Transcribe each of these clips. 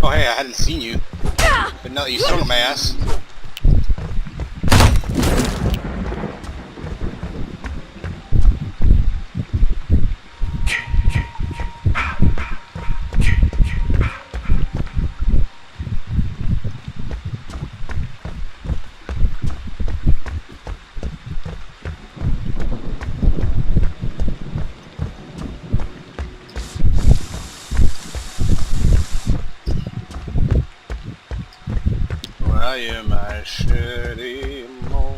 Oh hey, I hadn't seen you. But now that you swung on my ass. I am a shitty mole.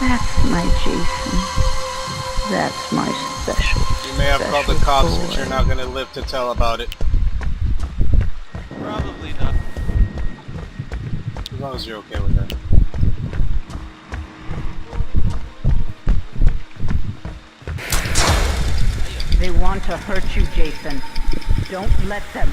That's my Jason. That's my special. You may have called the cops, but you're not gonna live to tell about it. Probably not. As long as you're okay with that. They want to hurt you, Jason. Don't let them.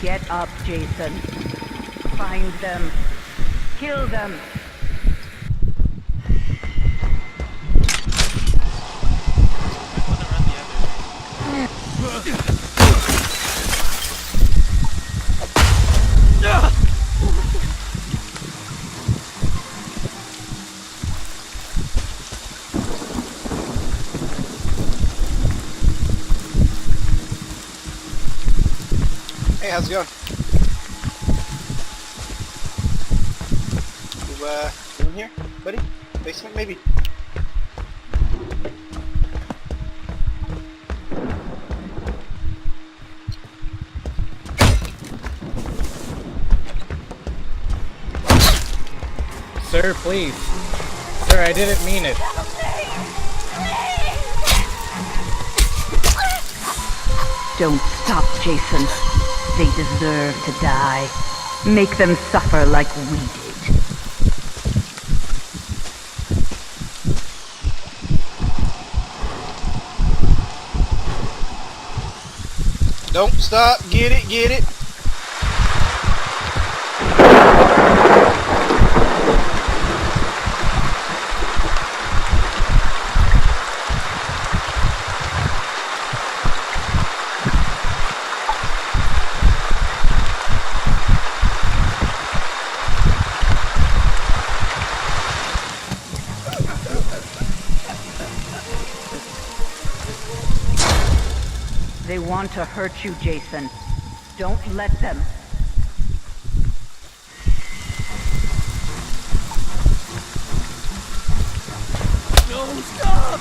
Get up, Jason. Find them. Kill them. Hey, how's it going? You in here, buddy? Basement, maybe? Sir, please. Sir, I didn't mean it. Don't stop, Jason. They deserve to die. Make them suffer like we did. Don't stop. Get it, get it. They want to hurt you, Jason. Don't let them. No, stop!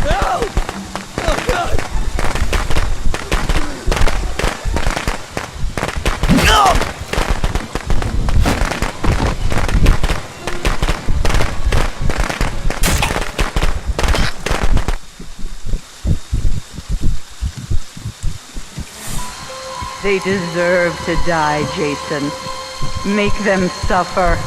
No! Oh God! No! They deserve to die, Jason. Make them suffer.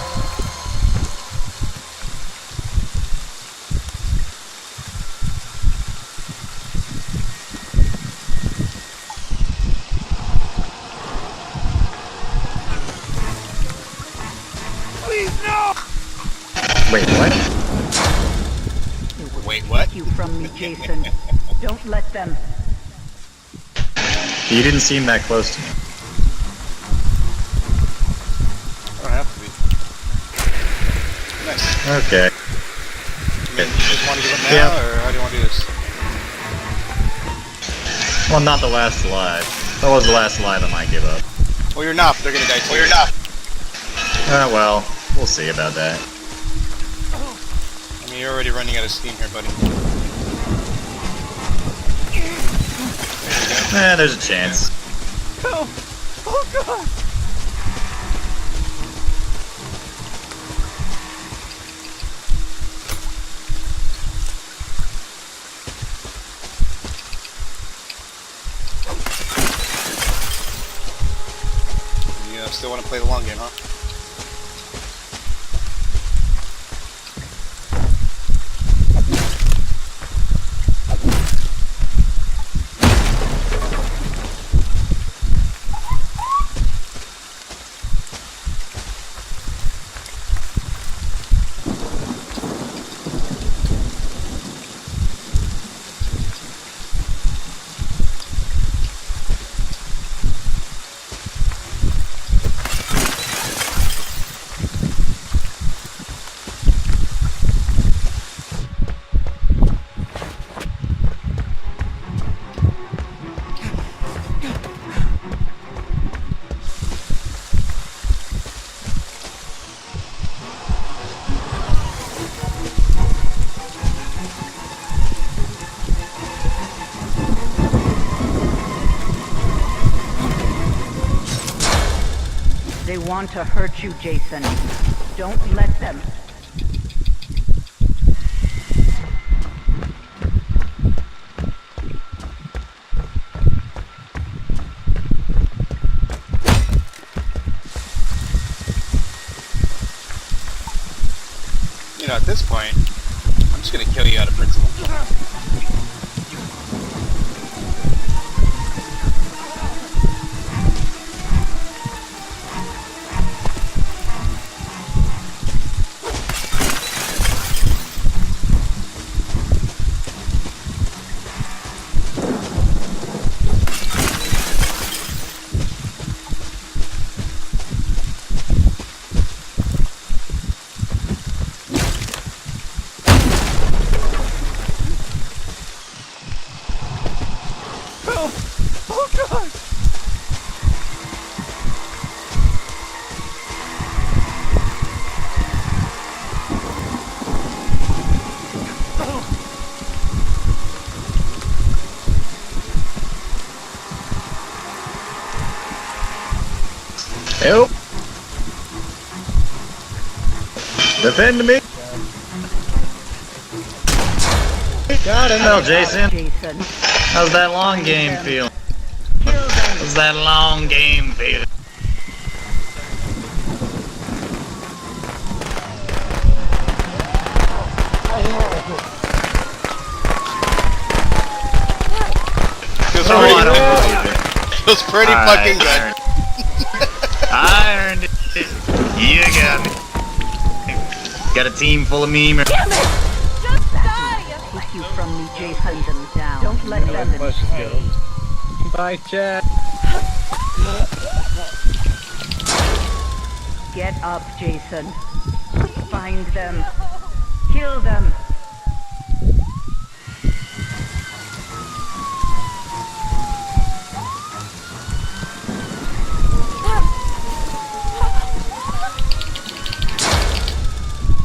Wait, what? Wait, what? Take you from me, Jason. Don't let them. You didn't seem that close to me. I don't have to be. Nice. Okay. I mean, you just want to give up now, Yeah. or how do you want to do this? Well, not the last alive. If that was the last alive, I might give up. Well, you're not, but they're gonna die too. Well, you're not. Well, we'll see about that. I mean, you're already running out of steam here, buddy. There's a chance. Help! Oh god! You still want to play the long game, huh? They want to hurt you, Jason. Don't let them. You know, at this point, I'm just gonna kill you out of principle. Help! Oh god! Help! Defend me! Got him! Well, Jason, Jason. how's that long game feel? How's that long game feel? Feels Oh, pretty, I don't believe it. feels pretty fucking good. I earned it. You got me. Got a team full of memers. Take you from me, Jason. Them down. Don't let them pay. Bye, chat. Get up, Jason. Find them. Kill them.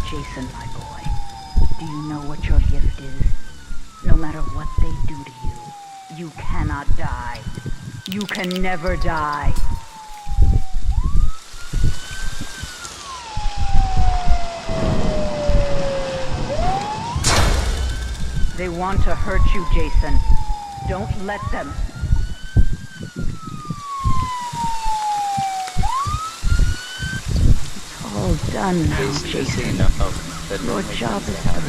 Jason, my boy, do you know what your gift is? No matter what they do to you, you cannot die. You can never die. They want to hurt you, Jason. Don't let them. All done now, Jason. Your job is done.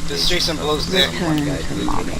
This Jason blows dick. Return to mommy.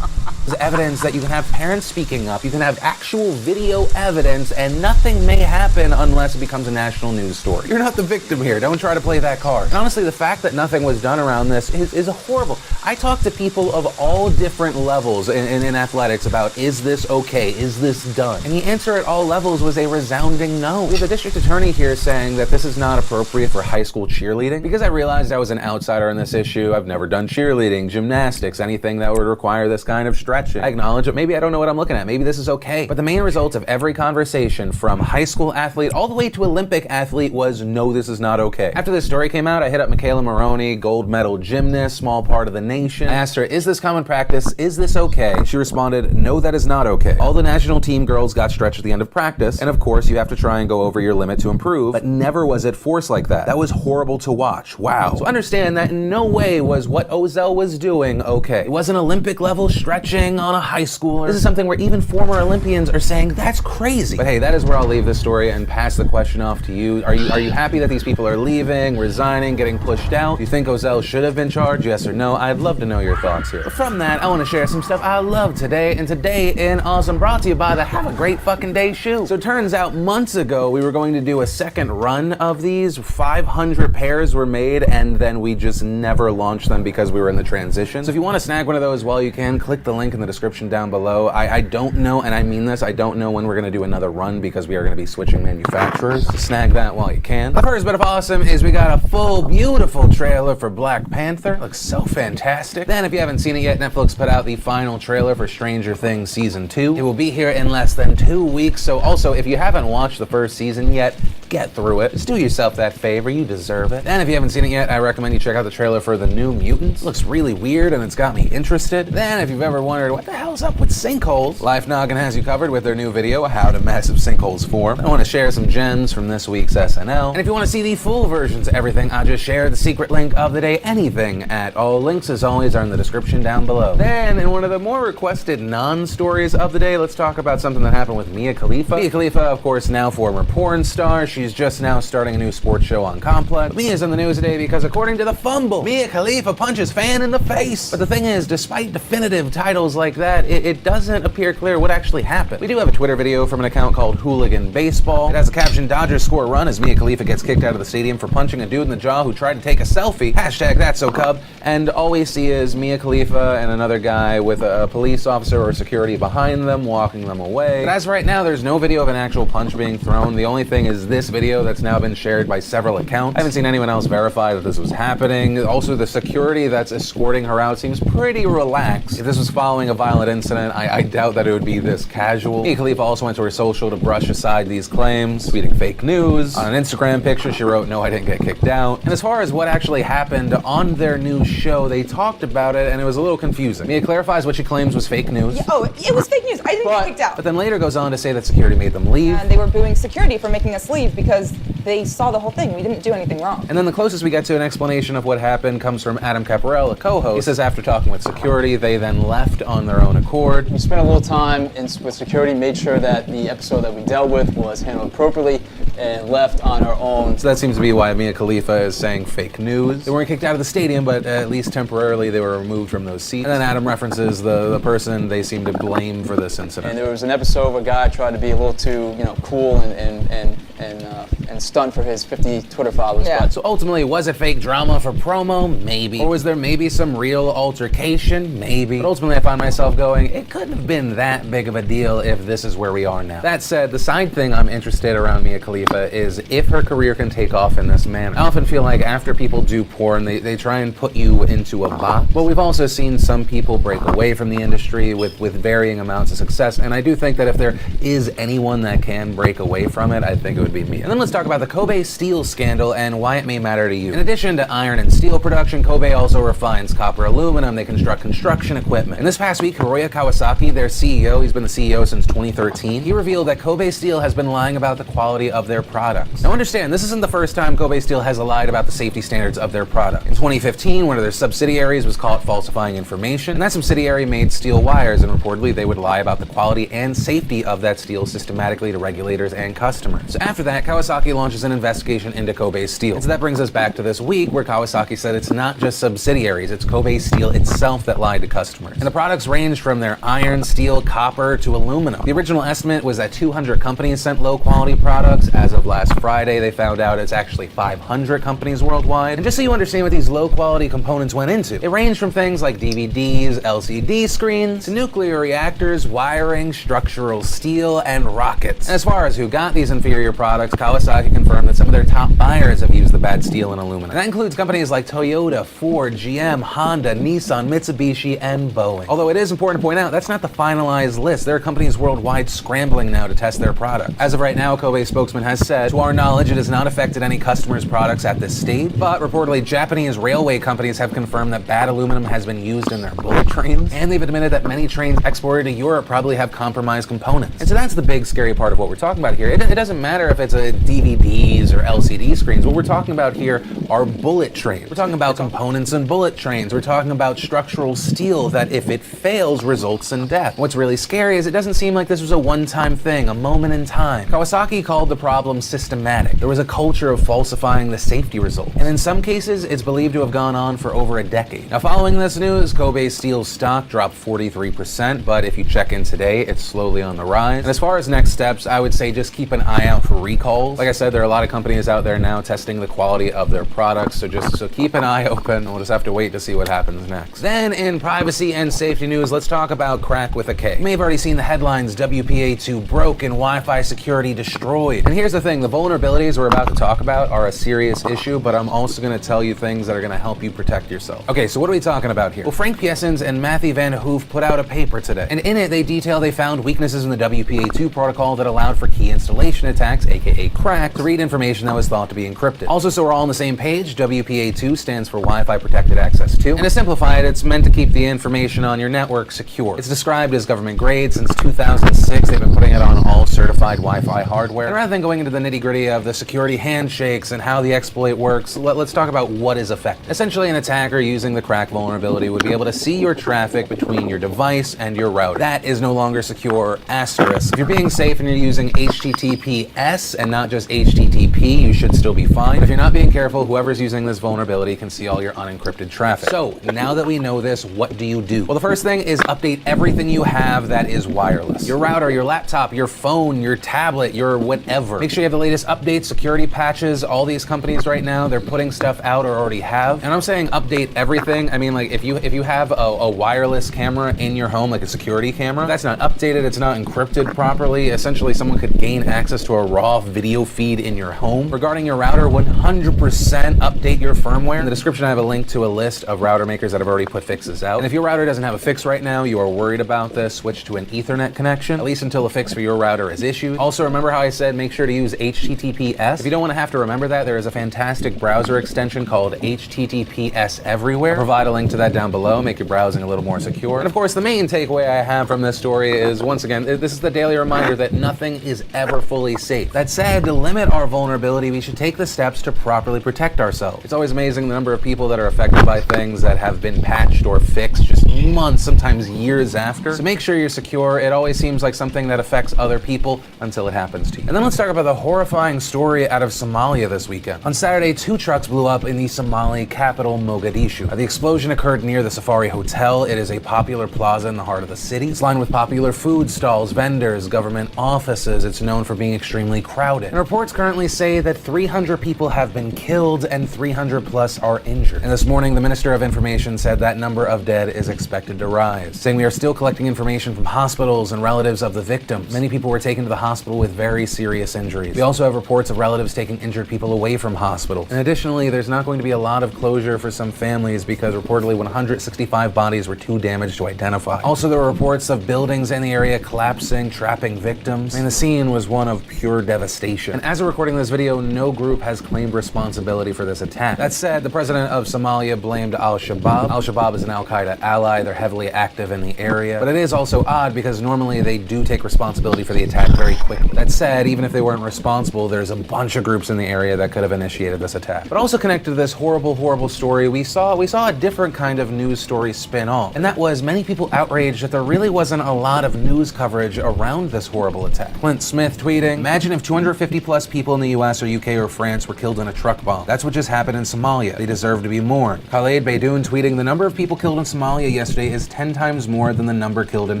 There's evidence that you can have parents speaking up, you can have actual video evidence, and nothing may happen unless it becomes a national news story. You're not the victim here. Don't try to play that card. And honestly, the fact that nothing was done around this is horrible. I talk to people of all different levels in athletics about, is this okay? Is this done? And the answer at all levels was a resounding no. We have the district attorney here saying that this is not appropriate for high school cheerleading. Because I realized I was an outsider in this issue, I've never done cheerleading, gymnastics, anything that would require this kind of stretching. I acknowledge it. Maybe I don't know what I'm looking at. Maybe this is okay. But the main results of every conversation from high school athlete all the way to Olympic athlete was no, this is not okay. After this story came out, I hit up Michaela Maroney, gold medal gymnast, small part of the nation. I asked her, is this common practice? Is this okay? She responded, no, that is not okay. All the national team girls got stretched at the end of practice, and of course you have to try and go over your limit to improve, but never was it forced like that. That was horrible to watch. Wow. So understand that in no way was what Ozell was doing okay. It wasn't Olympic level stretching on a high schooler. This is something where even former Olympians are saying that's crazy. But hey, that is where I'll leave this story and pass the question off to you. Are you happy that these people are leaving, resigning, getting pushed out? Do you think Ozell should have been charged? Yes or no? I'd love to know your thoughts here. But from that, I want to share some stuff I love today, and today in Awesome brought to you by the Have a Great Fucking Day shoe. So it turns out months ago we were going to do a second run of these. 500 pairs were made, and then we just never launched them because we were in the transition. So if you want to snag one of those while you can, click the link in the description down below. I don't know, and I mean this, I don't know when we're going to do another run because we are going to be switching manufacturers. So snag that while you can. The first bit of awesome is we got a full, beautiful trailer for Black Panther. Looks so fantastic. Then if you haven't seen it yet, Netflix put out the final trailer for Stranger Things Season 2. It will be here in less than 2 weeks, so also if you haven't watched the first season yet, get through it. Just do yourself that favor, you deserve it. And if you haven't seen it yet, I recommend you check out the trailer for The New Mutants. Looks really weird and it's got me interested. Then if you've ever wondered what the hell's up with sinkholes, Life Noggin has you covered with their new video, How do Massive Sinkholes Form. I want to share some gems from this week's SNL. And if you want to see the full versions of everything I just shared, the secret link of the day, anything at all links as always are in the description down below. Then in one of the more requested non-stories of the day, let's talk about something that happened with Mia Khalifa. Mia Khalifa, of course, now former porn star. She's just now starting a new sports show on Complex. But Mia's in the news today because according to The Fumble, Mia Khalifa punches fan in the face. But the thing is, despite definitive titles like that, it doesn't appear clear what actually happened. We do have a Twitter video from an account called Hooligan Baseball. It has a caption, Dodgers score a run as Mia Khalifa gets kicked out of the stadium for punching a dude in the jaw who tried to take a selfie. Hashtag that's so Cub. And all we see is Mia Khalifa and another guy with a police officer or security behind them, walking them away. But as of right now, there's no video of an actual punch being thrown. The only thing is this video that's now been shared by several accounts. I haven't seen anyone else verify that this was happening. Also, the security that's escorting her out seems pretty relaxed. If this was following a violent incident, I doubt that it would be this casual. Mia Khalifa also went to her social to brush aside these claims, tweeting fake news. On an Instagram picture, she wrote, no, I didn't get kicked out. And as far as what actually happened on their new show, they talked about it and it was a little confusing. Mia clarifies what she claims was fake news. Yeah, oh, it was fake news. I didn't get kicked out. But then later goes on to say that security made them leave. And they were booing security for making us leave because they saw the whole thing. We didn't do anything wrong. And then the closest we get to an explanation of what happened comes from Adam Caparell, a co-host. He says after talking with security, they then left on their own accord. We spent a little time with security, made sure that the episode that we dealt with was handled appropriately, and left on our own. So that seems to be why Mia Khalifa is saying fake news. They weren't kicked out of the stadium, but at least temporarily they were removed from those seats. And then Adam references the person they seem to blame for this incident. And there was an episode where a guy tried to be a little too, cool and stunt for his 50 Twitter followers. Yeah. But So ultimately, was it fake drama for promo? Maybe. Or was there maybe some real altercation? Maybe. But ultimately, I find myself going, it couldn't have been that big of a deal if this is where we are now. That said, the side thing I'm interested around Mia Khalifa is if her career can take off in this manner. I often feel like after people do porn, they try and put you into a box. But we've also seen some people break away from the industry with varying amounts of success, and I do think that if there is anyone that can break away from it, I think it would be Mia. And then let's talk about the Kobe steel scandal and why it may matter to you. In addition to iron and steel production, Kobe also refines copper aluminum. They construct construction equipment. And this past week, Hiroya Kawasaki, their CEO, he's been the CEO since 2013, he revealed that Kobe Steel has been lying about the quality of their products. Now understand, this isn't the first time Kobe Steel has lied about the safety standards of their product. In 2015, one of their subsidiaries was caught falsifying information, and that subsidiary made steel wires, and reportedly they would lie about the quality and safety of that steel systematically to regulators and customers. So after that, Kawasaki Kawasaki launches an investigation into Kobe Steel. And so that brings us back to this week, where Kawasaki said it's not just subsidiaries, it's Kobe Steel itself that lied to customers. And the products range from their iron, steel, copper, to aluminum. The original estimate was that 200 companies sent low-quality products. As of last Friday, they found out it's actually 500 companies worldwide. And just so you understand what these low-quality components went into, it ranged from things like DVDs, LCD screens, to nuclear reactors, wiring, structural steel, and rockets. And as far as who got these inferior products, Kawasaki confirmed that some of their top buyers have used the bad steel and aluminum. And that includes companies like Toyota, Ford, GM, Honda, Nissan, Mitsubishi, and Boeing. Although it is important to point out, that's not the finalized list. There are companies worldwide scrambling now to test their product. As of right now, Kobe spokesman has said, to our knowledge, it has not affected any customers' products at this stage, but reportedly Japanese railway companies have confirmed that bad aluminum has been used in their bullet trains, and they've admitted that many trains exported to Europe probably have compromised components. And so that's the big scary part of what we're talking about here. It doesn't matter if it's a DVDs or LCD screens. What we're talking about here are bullet trains. We're talking about components in bullet trains. We're talking about structural steel that, if it fails, results in death. What's really scary is it doesn't seem like this was a one-time thing, a moment in time. Kawasaki called the problem systematic. There was a culture of falsifying the safety results, and in some cases, it's believed to have gone on for over a decade. Now, following this news, Kobe Steel's stock dropped 43%, but if you check in today, it's slowly on the rise. And as far as next steps, I would say just keep an eye out for recalls. Like I said, there are a lot of companies out there now testing the quality of their products, so keep an eye open. We'll just have to wait to see what happens next. Then, in privacy and safety news, let's talk about crack with a K. You may have already seen the headlines, WPA2 broke and Wi-Fi security destroyed. And here's the thing, the vulnerabilities we're about to talk about are a serious issue, but I'm also going to tell you things that are going to help you protect yourself. Okay, so what are we talking about here? Well, Frank Piessens and Matthew Van Hoof put out a paper today, and in it they detail they found weaknesses in the WPA2 protocol that allowed for key installation attacks, aka crack, to read information that was thought to be encrypted. Also, so we're all on the same page, WPA2 stands for Wi-Fi Protected Access 2, and to simplify it, it's meant to keep the information on your network secure. It's described as government grade. Since 2006, they've been putting it on all certified Wi-Fi hardware. And rather than going into the nitty-gritty of the security handshakes and how the exploit works, let's talk about what is effective. Essentially, an attacker using the crack vulnerability would be able to see your traffic between your device and your router. That is no longer secure, asterisk. If you're being safe and you're using HTTPS and not just HTTP, you should still be fine. But if you're not being careful, whoever's using this vulnerability can see all your unencrypted traffic. So, now that we know this, what do you do? Well, the first thing is update everything you have that is wireless. Your router, your laptop, your phone, your tablet, your whatever. Make sure you have the latest updates, security patches. All these companies right now, they're putting stuff out or already have. And I'm saying update everything. I mean, like if you have a wireless camera in your home, like a security camera, that's not updated, it's not encrypted properly. Essentially, someone could gain access to a raw video feed in your home. Regarding your router, 100% update your firmware. In the description, I have a link to a list of router makers that have already put fixes out. And if your router doesn't have a fix right now, you are worried about this, switch to an Ethernet connection, at least until a fix for your router is issued. Also, remember how I said make sure to use HTTPS? If you don't want to have to remember that, there is a fantastic browser extension called HTTPS Everywhere. I'll provide a link to that down below, make your browsing a little more secure. And of course, the main takeaway I have from this story is, once again, this is the daily reminder that nothing is ever fully safe. That said, to limit our vulnerability, we should take the steps to properly protect ourselves. It's always amazing the number of people that are affected by things that have been patched or fixed just months, sometimes years after. So make sure you're secure. It always seems like something that affects other people until it happens to you. And then let's talk about the horrifying story out of Somalia this weekend. On Saturday, 2 trucks blew up in the Somali capital, Mogadishu. The explosion occurred near the Safari Hotel. It is a popular plaza in the heart of the city. It's lined with popular food stalls, vendors, government offices. It's known for being extremely crowded. And reports currently say that 300 people have been killed and 300 plus are injured. And this morning, the Minister of Information said that number of dead is expected to rise, saying we are still collecting information from hospitals and relatives of the victims. Many people were taken to the hospital with very serious injuries. We also have reports of relatives taking injured people away from hospitals. And additionally, there's not going to be a lot of closure for some families because reportedly 165 bodies were too damaged to identify. Also, there were reports of buildings in the area collapsing, trapping victims. I mean, the scene was one of pure devastation. And as we're recording this video, no group has claimed responsibility for this attack. That said, the president of Somalia blamed Al-Shabaab. Al-Shabaab is an Al-Qaeda ally. They're heavily active in the area. But it is also odd because normally they do take responsibility for the attack very quickly. That said, even if they weren't responsible, there's a bunch of groups in the area that could have initiated this attack. But also connected to this horrible, horrible story, we saw a different kind of news story spin off. And that was many people outraged that there really wasn't a lot of news coverage around this horrible attack. Clint Smith tweeting, "Imagine if 250 plus people in the the US or UK or France were killed in a truck bomb. That's what just happened in Somalia. They deserve to be mourned. Khaled Beydoun tweeting, the number of people killed in Somalia yesterday is 10 times more than the number killed in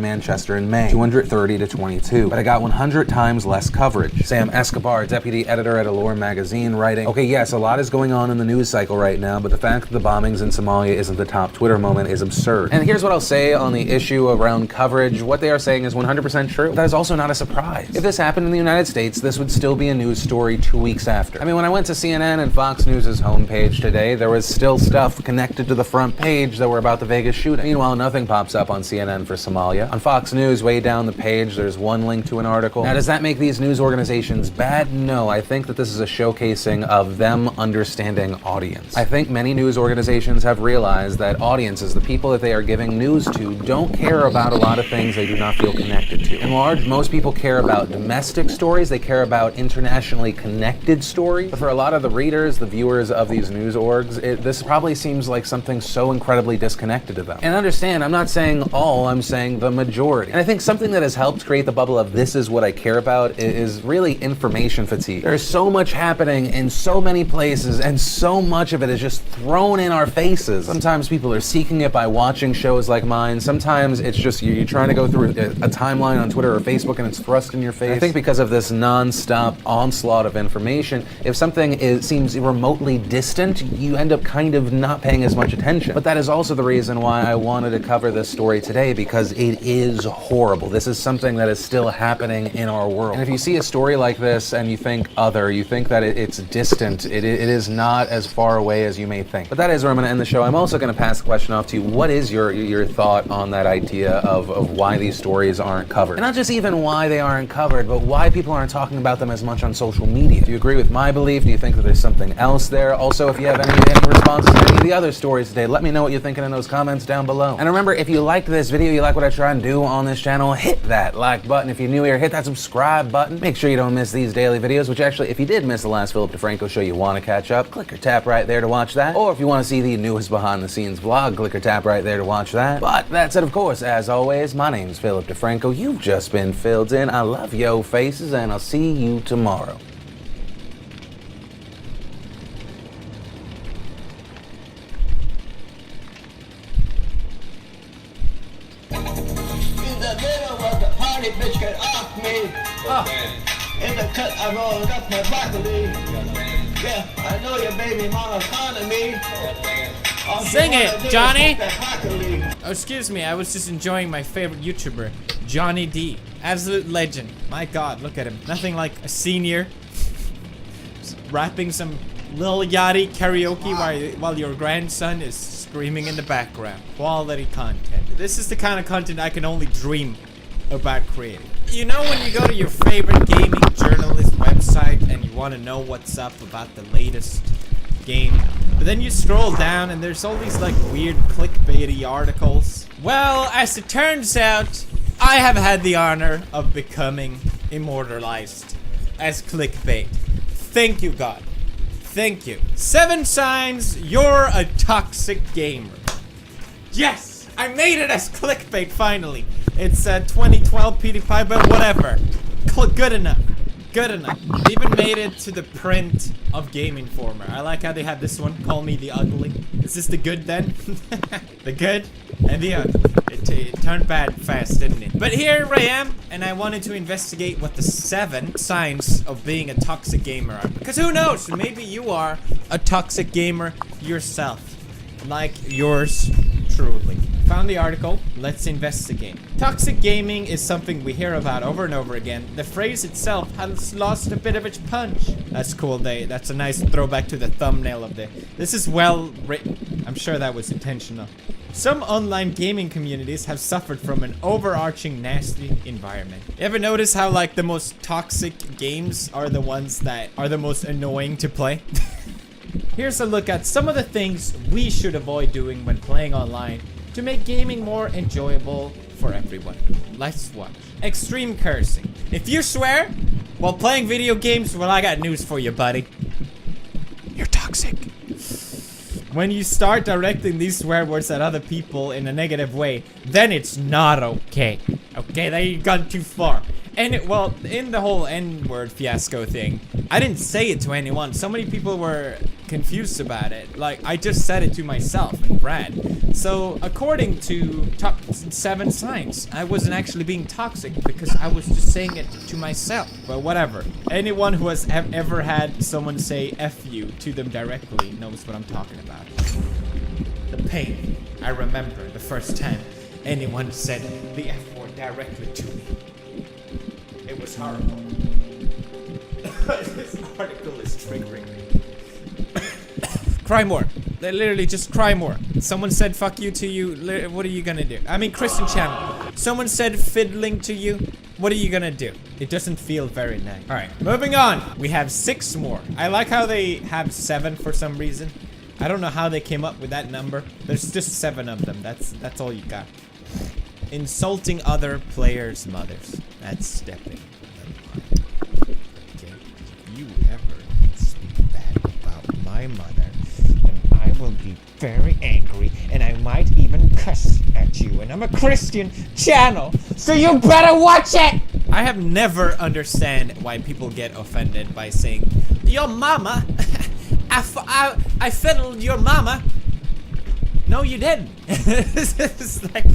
Manchester in May, 230 to 22. But I got 100 times less coverage. Sam Escobar, deputy editor at Allure magazine, writing, okay, yes, a lot is going on in the news cycle right now, but the fact that the bombings in Somalia isn't the top Twitter moment is absurd. And here's what I'll say on the issue around coverage. What they are saying is 100% true. That is also not a surprise. If this happened in the United States, this would still be a news story 2 weeks after. I mean, when I went to CNN and Fox News' homepage today, there was still stuff connected to the front page that were about the Vegas shooting. Meanwhile, nothing pops up on CNN for Somalia. On Fox News, way down the page, there's one link to an article. Now, does that make these news organizations bad? No, I think that this is a showcasing of them understanding audience. I think many news organizations have realized that audiences, the people that they are giving news to, don't care about a lot of things they do not feel connected to. In large, most people care about domestic stories, they care about internationally connected stories. But for a lot of the readers, the viewers of these news orgs, this probably seems like something so incredibly disconnected to them. And understand, I'm not saying all, I'm saying the majority. And I think something that has helped create the bubble of this is what I care about is really information fatigue. There's so much happening in so many places, and so much of it is just thrown in our faces. Sometimes people are seeking it by watching shows like mine. Sometimes it's just you're trying to go through a timeline on Twitter or Facebook and it's thrust in your face. I think because of this non-stop onslaught of information, if something seems remotely distant, you end up kind of not paying as much attention. But that is also the reason why I wanted to cover this story today, because it is horrible. This is something that is still happening in our world. And if you see a story like this and you think you think that it's distant, it is not as far away as you may think. But that is where I'm going to end the show. I'm also going to pass the question off to you. What is your thought on that idea of why these stories aren't covered? And not just even why they aren't covered, but why people aren't talking about them as much on social media. Do you agree with my belief? Do you think that there's something else there? Also, if you have any responses to any of the other stories today, let me know what you're thinking in those comments down below. And remember, if you liked this video, you like what I try and do on this channel, hit that like button. If you're new here, hit that subscribe button. Make sure you don't miss these daily videos, which actually, if you did miss the last Philip DeFranco show you want to catch up, click or tap right there to watch that. Or if you want to see the newest behind the scenes vlog, click or tap right there to watch that. But that said, of course, as always, my name's Philip DeFranco. You've just been filled in. I love yo faces, and I'll see you tomorrow. In the middle of the party, bitch, get off me. In the cut, I rolled up my broccoli. Yeah, I know your baby mama calling me. Sing it, Johnny! Oh, excuse me, I was just enjoying my favorite YouTuber, Johnny D. Absolute legend. My god, look at him. Nothing like a senior rapping some Lil Yachty karaoke while your grandson is screaming in the background. Quality content. This is the kind of content I can only dream about creating. You know when you go to your favorite gaming journalist website and you want to know what's up about the latest game, but then you scroll down and there's all these like weird clickbaity articles. Well, as it turns out, I have had the honor of becoming immortalized as clickbait. Thank you, God. Thank you. 7 signs you're a toxic gamer. Yes! I made it as clickbait finally. It's 2012 PewDiePie, but whatever. Good enough. Good enough. Even made it to the print of Game Informer. I like how they have this one. Call me the ugly. Is this the good then? The good and the ugly. It turned bad fast, didn't it? But here I am, and I wanted to investigate what the 7 signs of being a toxic gamer are. Because who knows? Maybe you are a toxic gamer yourself. Like yours truly. Found the article. Let's investigate. Toxic gaming is something we hear about over and over again. The phrase itself has lost a bit of its punch. That's cool. That's a nice throwback to the thumbnail of this is well written. I'm sure that was intentional. Some online gaming communities have suffered from an overarching nasty environment. You ever notice how like the most toxic games are the ones that are the most annoying to play? Here's a look at some of the things we should avoid doing when playing online to make gaming more enjoyable for everyone. Let's watch. Extreme cursing. If you swear while playing video games, well, I got news for you, buddy. You're toxic. When you start directing these swear words at other people in a negative way, then it's not okay. Okay, then you've gone too far. And well, in the whole N-word fiasco thing, I didn't say it to anyone. So many people were confused about it. Like, I just said it to myself and Brad. So, according to top 7 science, I wasn't actually being toxic because I was just saying it to myself. But whatever. Anyone who has ever had someone say F you to them directly knows what I'm talking about. The pain. I remember the first time anyone said the F word directly to me. It was horrible. This article is triggering me. Cry more. Literally just cry more. Someone said fuck you to you. What are you gonna do? I mean, Christian channel. Someone said fiddling to you. What are you gonna do? It doesn't feel very nice. Alright, moving on. We have 6 more. I like how they have 7 for some reason. I don't know how they came up with that number. There's just 7 of them. That's all you got. Insulting other players' mothers. That's stepping. Okay. If you ever speak bad about my mother, then I will be very angry and I might even cuss at you. And I'm a Christian channel, so you better watch it! I have never understand why people get offended by saying, your mama, I fiddled your mama. No, you didn't. It's like,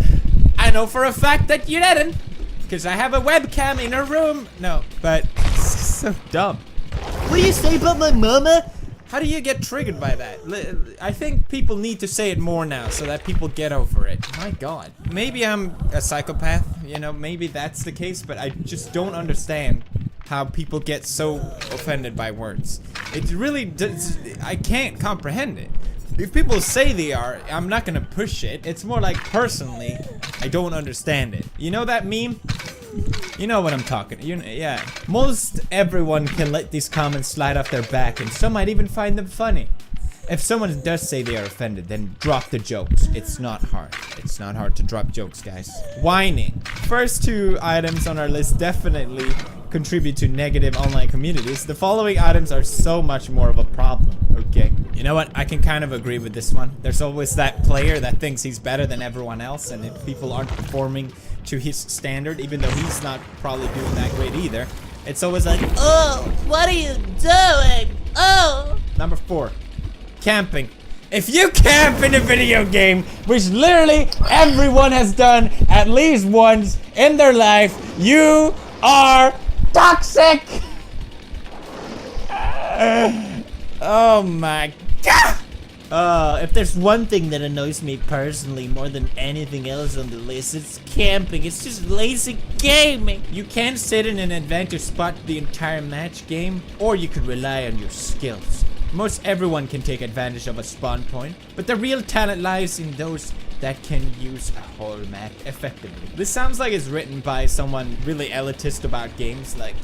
I know for a fact that you didn't, because I have a webcam in her room. No, but it's so dumb. What do you say about my mama? How do you get triggered by that? I think people need to say it more now so that people get over it. My God. Maybe I'm a psychopath, you know, maybe that's the case, but I just don't understand how people get so offended by words. It really does, I can't comprehend it. If people say they are, I'm not gonna push it. It's more like, personally, I don't understand it. You know that meme? You know what I'm talking, yeah. Most everyone can let these comments slide off their back, and some might even find them funny. If someone does say they are offended, then drop the jokes. It's not hard. It's not hard to drop jokes, guys. Whining. First 2 items on our list definitely contribute to negative online communities. The following items are so much more of a problem, okay? You know what? I can kind of agree with this one. There's always that player that thinks he's better than everyone else, and if people aren't performing to his standard, even though he's not probably doing that great either, it's always like, oh, what are you doing? Oh! Number 4. Camping. If you camp in a video game, which literally everyone has done at least once in their life, you are toxic! Oh my God! If there's one thing that annoys me personally more than anything else on the list, it's camping. It's just lazy gaming. You can't sit in an advantage spot the entire match game, or you could rely on your skills. Most everyone can take advantage of a spawn point, but the real talent lies in those that can use a whole map effectively. This sounds like it's written by someone really elitist about games, like,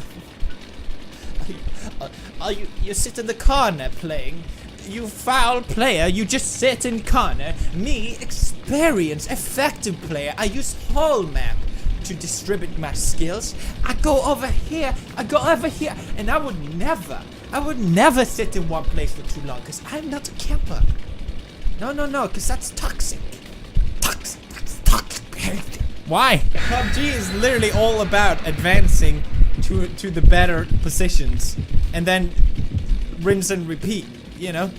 you sit in the corner playing. You foul player, you just sit in corner. Me, experienced, effective player, I use whole map to distribute my skills. I go over here, and I would never sit in one place for too long, because I'm not a camper. No, because that's toxic. Toxic behavior. Why? PUBG is literally all about advancing to the better positions, and then rinse and repeat, you know?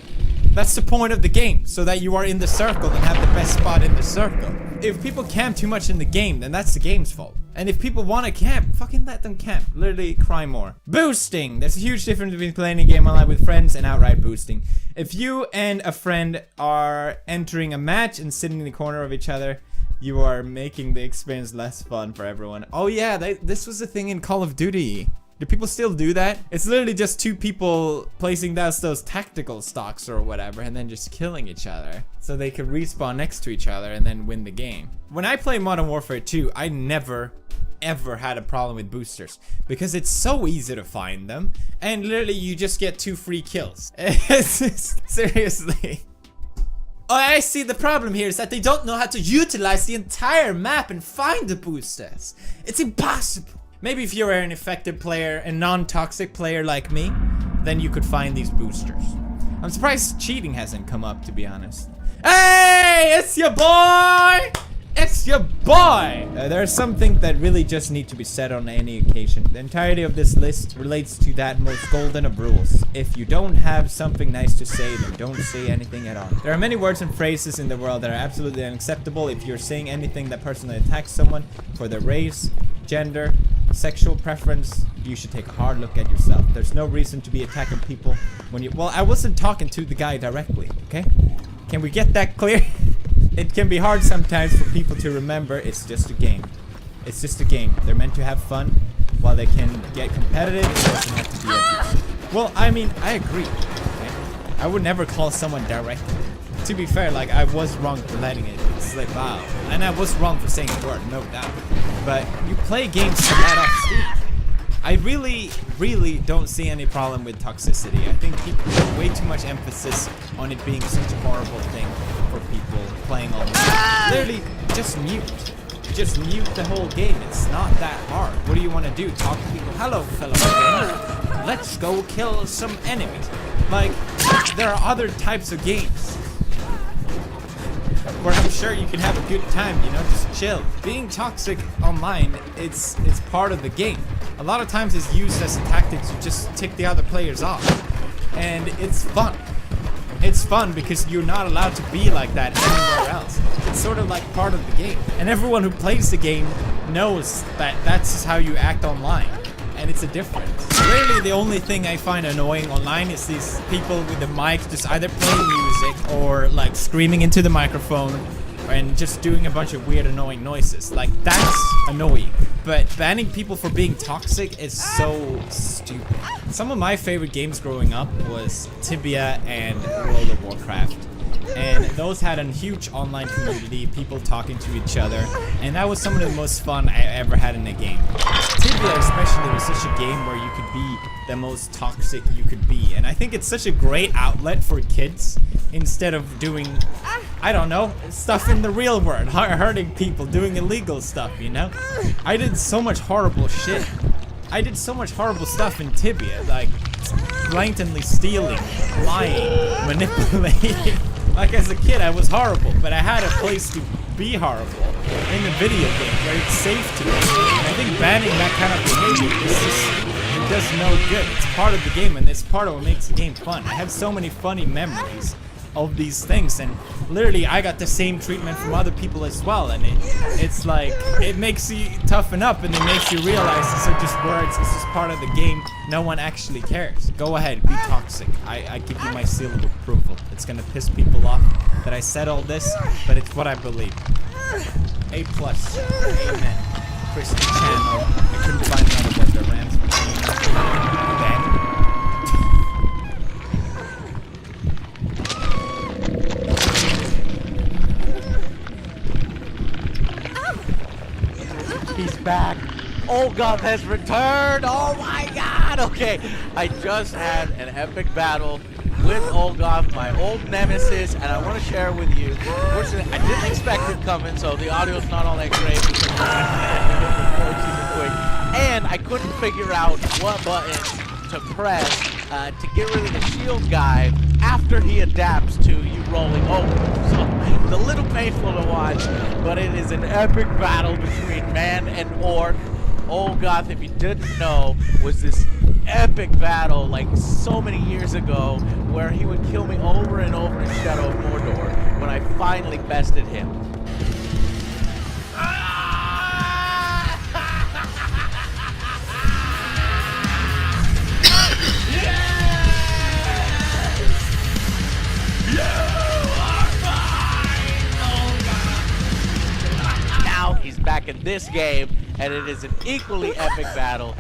That's the point of the game, so that you are in the circle and have the best spot in the circle. If people camp too much in the game, then that's the game's fault. And if people want to camp, fucking let them camp. Literally, cry more. Boosting! There's a huge difference between playing a game online with friends and outright boosting. If you and a friend are entering a match and sitting in the corner of each other, you are making the experience less fun for everyone. Oh yeah, this was a thing in Call of Duty. Do people still do that? It's literally just 2 people placing down those tactical stocks or whatever and then just killing each other so they can respawn next to each other and then win the game. When I play Modern Warfare 2, I never ever had a problem with boosters because it's so easy to find them and literally you just get 2 free kills. Seriously. Oh, I see the problem here is that they don't know how to utilize the entire map and find the boosters. It's impossible. Maybe if you're an effective player, a non-toxic player like me, then you could find these boosters. I'm surprised cheating hasn't come up, to be honest. Hey, it's your boy! It's your boy! There's something that really just need to be said on any occasion. The entirety of this list relates to that most golden of rules. If you don't have something nice to say, then don't say anything at all. There are many words and phrases in the world that are absolutely unacceptable. If you're saying anything that personally attacks someone for their race, gender, sexual preference, you should take a hard look at yourself. There's no reason to be attacking people when you... Well, I wasn't talking to the guy directly, okay? Can we get that clear? It can be hard sometimes for people to remember it's just a game. It's just a game. They're meant to have fun. While they can get competitive, it doesn't have to be abusive. Well, I mean, I agree. Okay? I would never call someone directly. To be fair, like, I was wrong for letting it slip out. And I was wrong for saying the word, no doubt. But you play games to let off steam. I really don't see any problem with toxicity. I think people put way too much emphasis on it being such a horrible thing for people playing online. Literally, just mute. Just mute the whole game. It's not that hard. What do you want to do? Talk to people. Hello, fellow gamer. Let's go kill some enemies. Like, there are other types of games where I'm sure you can have a good time, you know, just chill. Being toxic online, it's part of the game. A lot of times it's used as a tactic to just tick the other players off. And it's fun. It's fun because you're not allowed to be like that anywhere else. It's sort of like part of the game. And everyone who plays the game knows that that's how you act online. And it's a difference. Really, the only thing I find annoying online is these people with the mic just either playing music or like screaming into the microphone and just doing a bunch of weird annoying noises. Like, that's annoying. But banning people for being toxic is so stupid. Some of my favorite games growing up was Tibia and World of Warcraft. And those had a huge online community, people talking to each other, and that was some of the most fun I ever had in a game. Tibia especially was such a game where you could be the most toxic you could be, and I think it's such a great outlet for kids instead of doing, I don't know, stuff in the real world, hurting people, doing illegal stuff, you know? I did so much horrible shit. I did so much horrible stuff in Tibia, like blatantly stealing, lying, manipulating. Like, as a kid, I was horrible, but I had a place to be horrible in the video game where it's safe to be. I think banning that kind of behavior is just, it does no good. It's part of the game, and it's part of what makes the game fun. I have so many funny memories of these things, and literally I got the same treatment from other people as well, and it's like, it makes you toughen up, and it makes you realize these are just words, it's just part of the game, no one actually cares. Go ahead, be toxic. I give you my seal of approval. It's gonna piss people off that I said all this, but it's what I believe. A+, amen. Christian channel. I couldn't find another word that rams He's back. Olgoth has returned. Oh my god. Okay, I just had an epic battle with Olgoth, my old nemesis, and I want to share with you. Unfortunately, I didn't expect it coming, so the audio's not all that great because we record super quick. And I couldn't figure out what button to press to get rid of the shield guy after he adapts to you rolling over. So it's a little painful to watch, but it is an epic battle between man and orc. Olgoth, if you didn't know, was this epic battle like so many years ago where he would kill me over and over in Shadow of Mordor when I finally bested him. Now he's back in this game, and it is an equally epic battle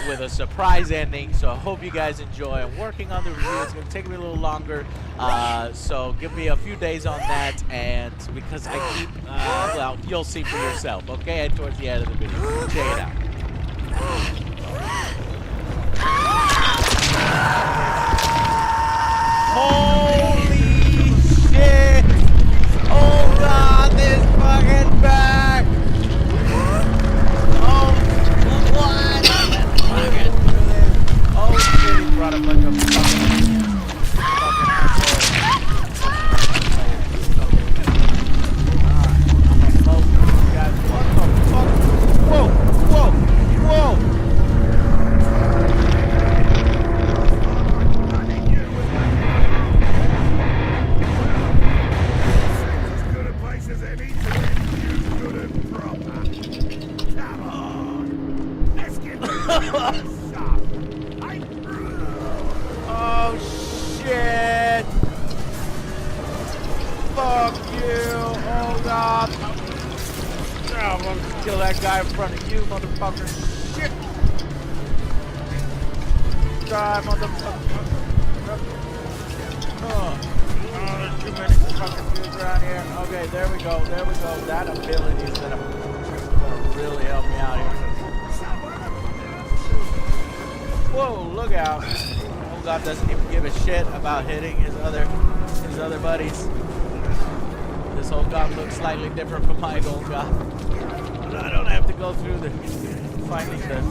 with a surprise ending. So I hope you guys enjoy. I'm working on the review. It's going to take me a little longer, so give me a few days on that. And because I keep, well, you'll see for yourself, okay? And towards the end of the video, check it out. Holy shit! Oh god, this fucking back! Oh, what? Oh shit, he brought a bunch of fucking assholes. Oh shit! Fuck you! Oh god! I'm gonna kill that guy in front of you, motherfucker! Shit! Die, motherfucker! Oh, there's too many fucking dudes around here. Okay, there we go. There we go. That ability is gonna really help me out here. Whoa! Look out! Old God doesn't even give a shit about hitting his other buddies. This old God looks slightly different from my old God. But I don't have to go through finding the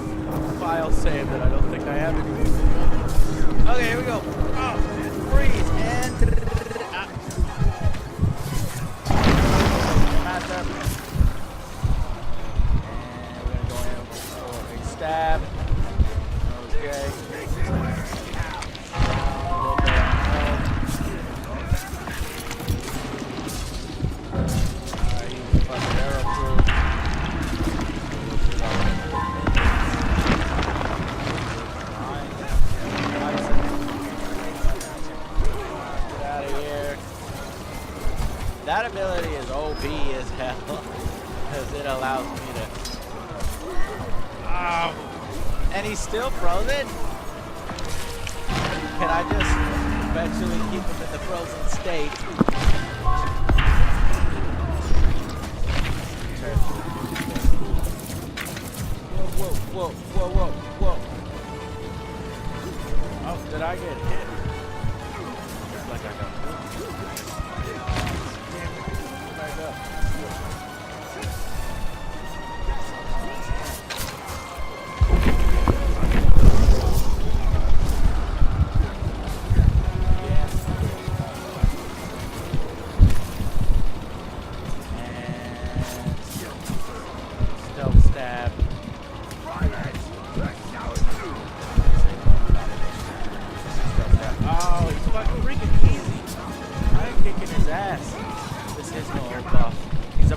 file save that I don't think I have anymore. Okay, here we go. Oh, freeze and master. And we're gonna go in for a stab. Okay. That ability is OP as hell, because it allows me to... Oh. And he's still frozen? Can I just eventually keep him in the frozen state? Whoa, whoa, whoa, whoa, whoa. Oh, did I get hit? Looks like I got hit.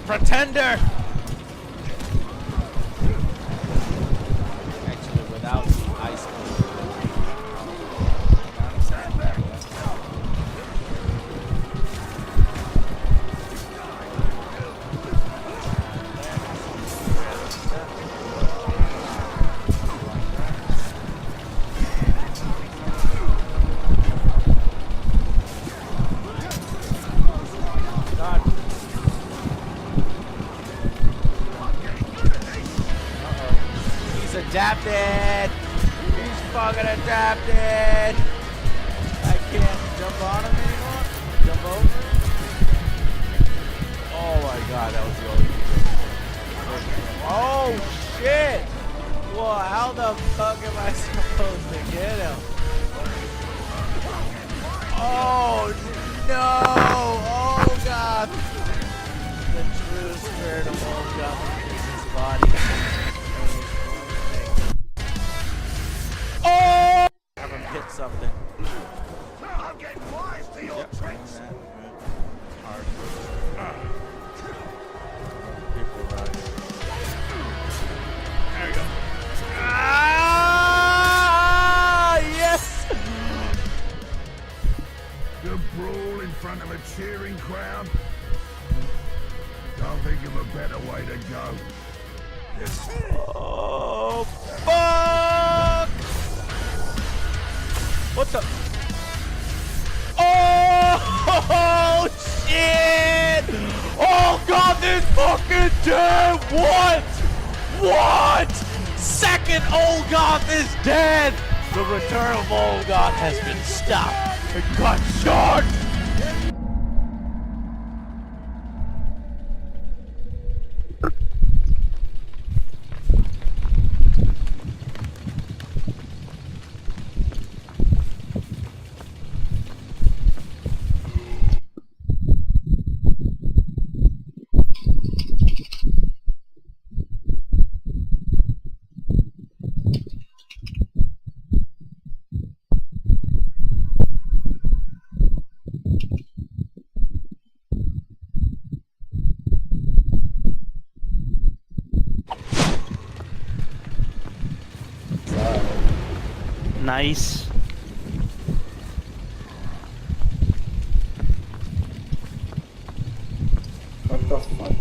Pretender! Actually, without the ice cream. Adapted! He's fucking adapted! I can't jump on him anymore? Jump over? Oh my god, that was the only thing. Oh shit! Well, how the fuck am I supposed to get him? Oh no! Oh god! The true spirit of old God is his body. Oh! Have him hit something. I'll get wise to your tricks. Hard. People run. There we go. Ah! Yes! You brawl in front of a cheering crowd? Can't think of a better way to go. Oh, fuck! What the? Oh, shit! Oh, God, this fucking dead! What? What? Second Olgoth is dead! The return of Olgoth has been stopped and cut short! Nice. What the fuck?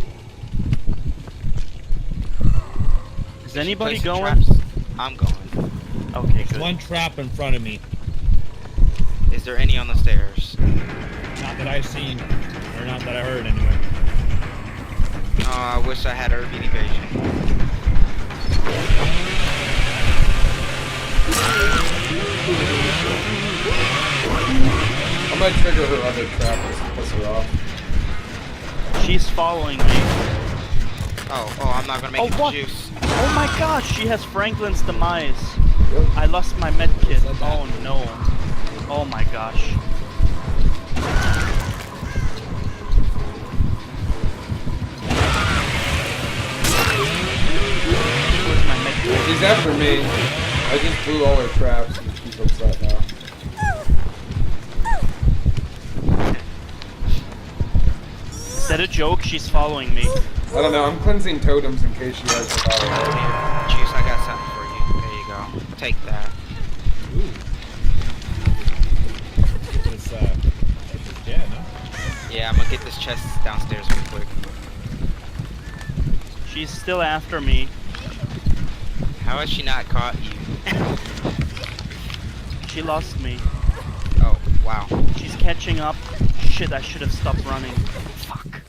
Is anybody Place some going? traps? I'm going. Okay, There's good. one trap in front of me. Is there any on the stairs? Not that I've seen, or not that I heard anyway. I wish I had urban evasion. I might trigger her other trap just to piss her off. She's following me. Oh, I'm not gonna make it what? juice. Oh my gosh, she has Franklin's demise. I lost my med kit. Oh no. Oh my gosh. Where's my med kit? She's after me. I just blew all her traps and she's upset now. Is that a joke? She's following me. I don't know, I'm cleansing totems in case she has the power. Juice, I got something for you. There you go. Take that. Yeah, I'm gonna get this chest downstairs real quick. She's still after me. How has she not caught you? She lost me. Oh, wow. She's catching up. Shit, I should have stopped running. Fuck.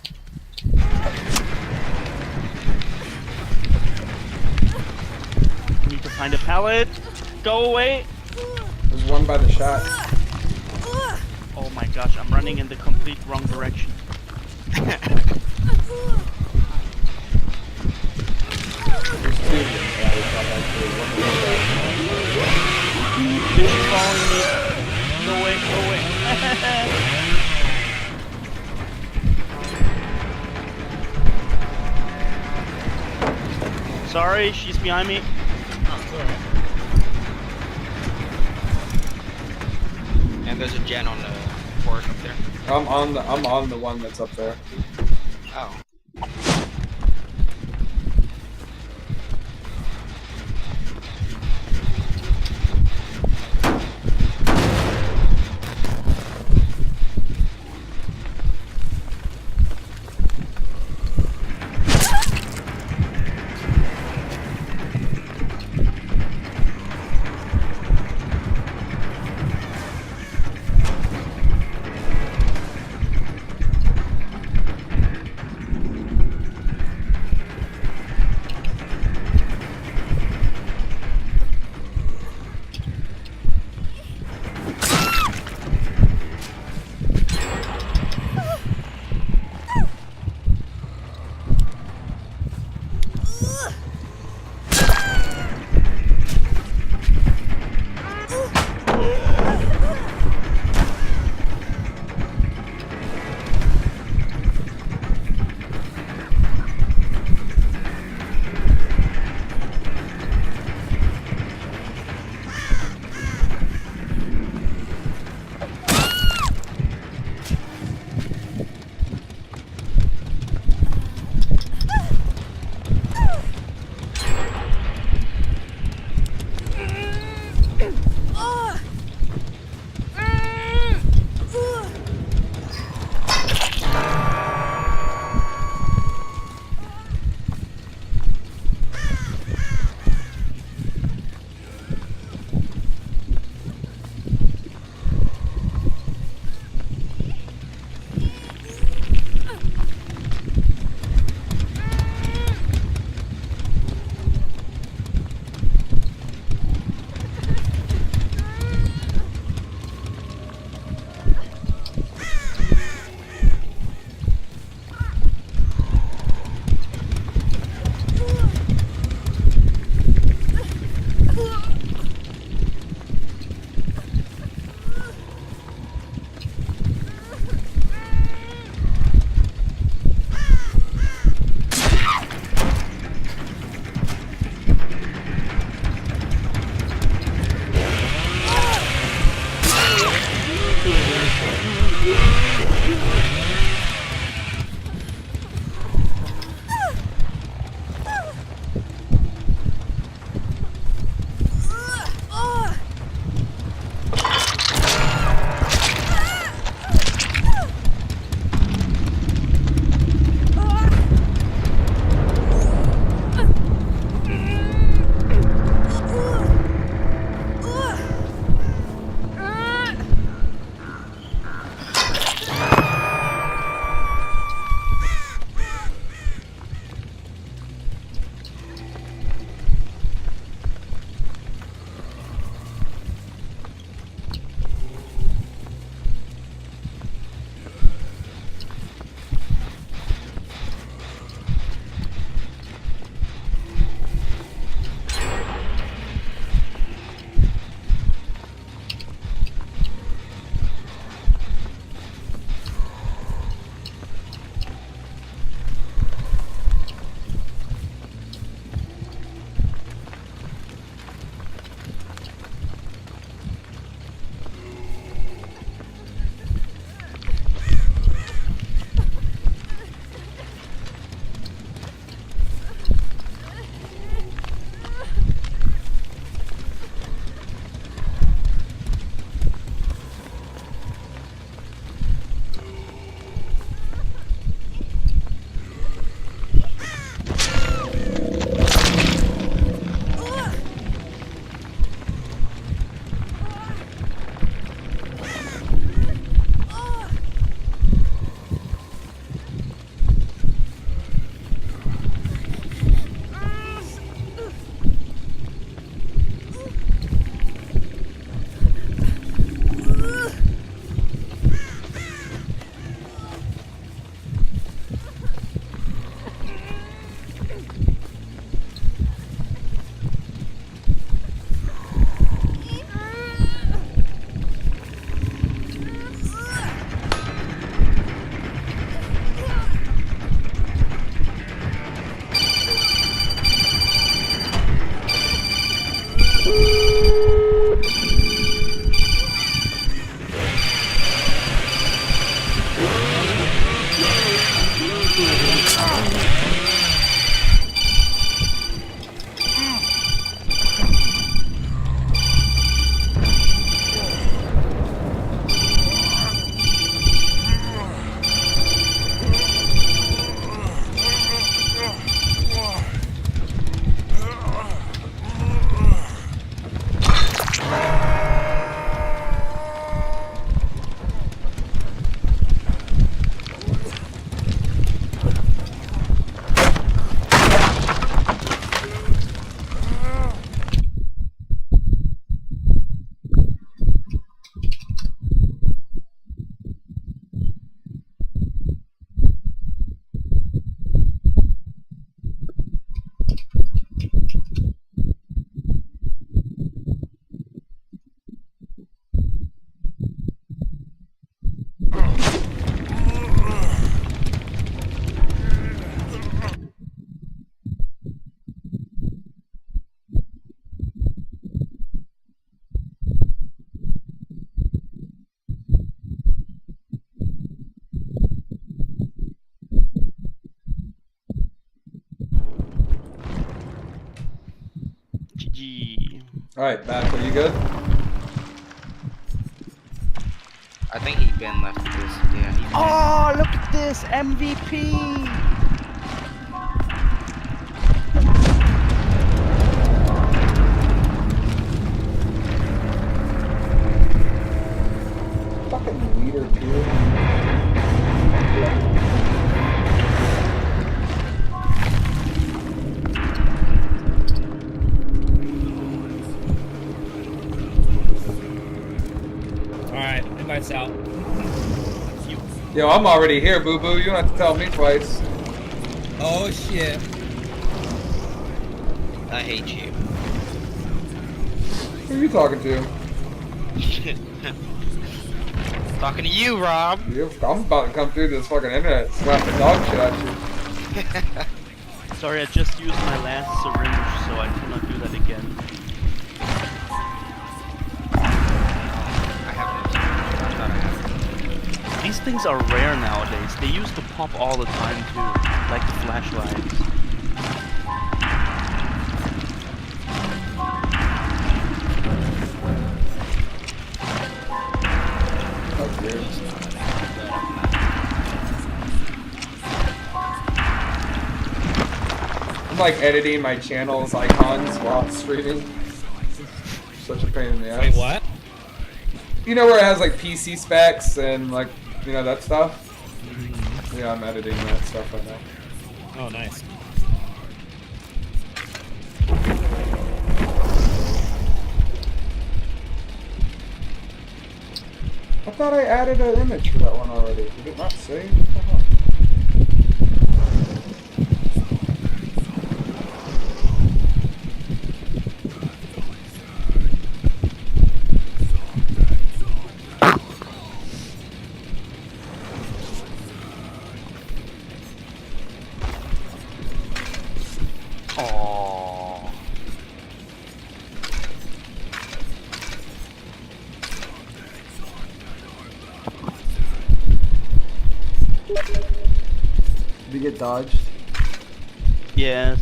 I need to find a pallet. Go away. There's one by the shot. Oh my gosh, I'm running in the complete wrong direction. There's two. She's following me. Go away, go away. Sorry, she's behind me. And there's a gen on the porch up there. I'm on the one that's up there. Oh. GG. Alright, Matt, are you good? I think he been left this. Yeah. He's Oh, look at this MVP. Fucking leader, too. Alright, invites out. Yo, I'm already here, boo boo. You don't have to tell me twice. Oh shit. I hate you. Who are you talking to? Talking to you, Rob. I'm about to come through this fucking internet and slap the dog shit at you. Sorry, I just used my last syringe, so I cannot do that again. These things are rare nowadays. They used to pop all the time too, like the flashlights. I'm like editing my channel's icons while streaming. Such a pain in the ass. Wait, what? You know where it has like PC specs and like, you know, that stuff? Yeah, I'm editing that stuff right now. Oh, nice. I thought I added an image for that one already. Did it not save? Aww. Did you get dodged? Yes.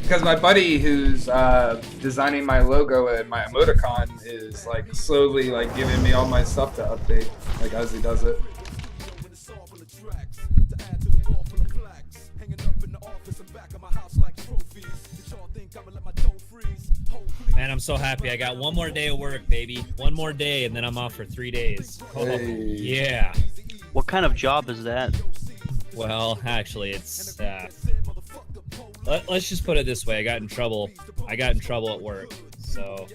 Because my buddy who's designing my logo and my emoticon is like slowly like giving me all my stuff to update, like as he does it. Man, I'm so happy. I got one more day of work, baby. One more day, and then I'm off for 3 days. Oh, Hey. yeah. What kind of job is that? Well, actually, it's let's just put it this way. I got in trouble at work, so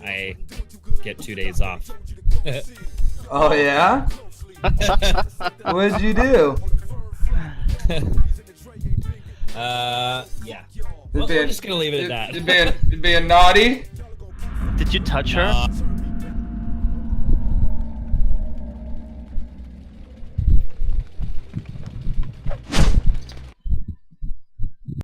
I get 2 days off. Oh yeah? What did you do? Yeah. We're just gonna leave it at that. You being naughty? Did you touch her?